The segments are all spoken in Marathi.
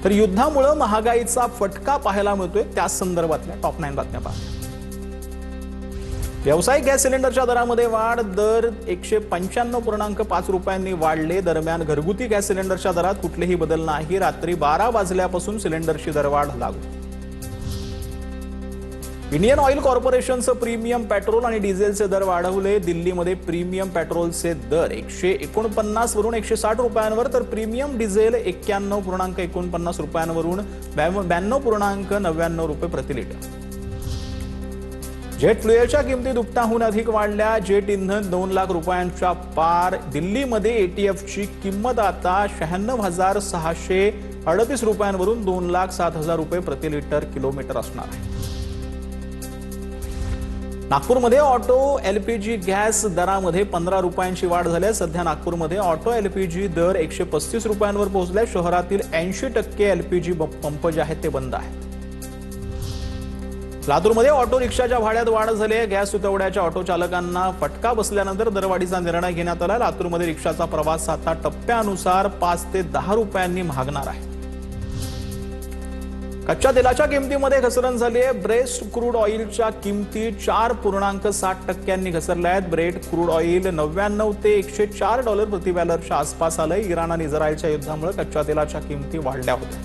तर युद्धामुळे महागाईचा फटका पाहायला मिळतोय, त्या संदर्भातल्या टॉप 9 बातम्या पहा। व्यावसायिक गॅस सिलेंडरच्या दरामध्ये वाढ, दर 195.5 रुपयांनी वाढले। दरम्यान घरगुती गॅस सिलेंडरच्या दरात कुठलेही बदल नाही। रात्री 12 वाजल्यापासून सिलेंडरची दरवाढ लागू। इंडियन ऑइल कॉर्पोरेशनचं प्रीमियम पेट्रोल आणि डिझेलचे दर वाढवले। दिल्लीमध्ये प्रीमियम पेट्रोलचे दर 149 वरून 160 रुपयांवर, तर प्रीमियम डिझेल 91.49 रुपयांवरून 92.99 रुपये प्रति लिटर। जेट फ्युएलच्या किमती दुपटाहून अधिक वाढल्या। जेट इंधन 2 लाख रुपयांच्या पार। दिल्लीमध्ये एटीएफची किंमत आता 96,638 रुपयांवरून 2,07,000 रुपये प्रति लिटर किलोमीटर असणार आहे। नागपूरमध्ये ऑटो एलपीजी गॅस दरामध्ये 15 रुपयांची वाढ झाली। सध्या नागपूरमध्ये ऑटो एलपीजी दर 135 रुपयांवर पोहोचले। शहरातील 80% एलपीजी पंप जे आहेत ते बंद आहेत। लातूरमध्ये ऑटो रिक्षाच्या भाड्यात वाढ झाली आहे। गॅस सुतवड्याच्या ऑटो चालकांना फटका बसल्यानंतर दरवाढीचा निर्णय घेण्यात आला। लातूरमध्ये रिक्षाचा प्रवास आता टप्प्यानुसार 5 ते 10 रुपयांनी महागणार आहे। कच्च्या तेलाच्या किमतीमध्ये घसरण झाली आहे। ब्रेस्ट क्रूड ऑइलच्या किमती 4.60% घसरल्या आहेत। ब्रेट क्रूड ऑइल 99 ते $104 प्रति बॅरलच्या आसपास आलंय। इराण आणि इस्रायलच्या युद्धामुळे कच्च्या तेलाच्या किमती वाढल्या होत्या।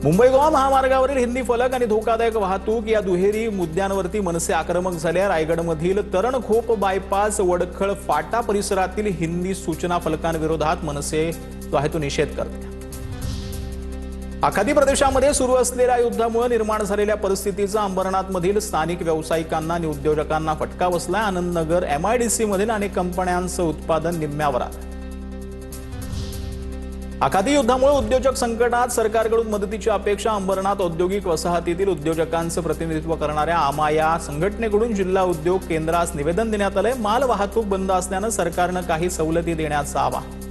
मुंबई गोवा महामार्गावरील हिंदी फलक आणि धोकादायक वाहतूक या दुहेरी मुद्द्यांवरती मनसे आक्रमक झाले। रायगडमधील तरणखोप बायपास वडखळ फाटा परिसरातील हिंदी सूचना फलकांविरोधात मनसे जो आहे तो निषेध करते। आखाती प्रदेशामध्ये सुरू असलेल्या युद्धामुळे निर्माण झालेल्या परिस्थितीचा अंबरनाथमधील स्थानिक व्यावसायिकांना आणि उद्योजकांना फटका बसला। आनंदनगर एमआयडीसी मधील अनेक कंपन्यांचं उत्पादन निम्म्यावर आलं। आखाती युद्धामुळे उद्योजक संकटात, सरकारकडून मदतीची अपेक्षा। अंबरनाथ औद्योगिक वसाहतीतील उद्योजकांचं प्रतिनिधित्व करणाऱ्या आमा या संघटनेकडून जिल्हा उद्योग केंद्रास निवेदन देण्यात आलंय। माल वाहतूक बंद असल्यानं सरकारनं काही सवलती देण्याचं आवाहन।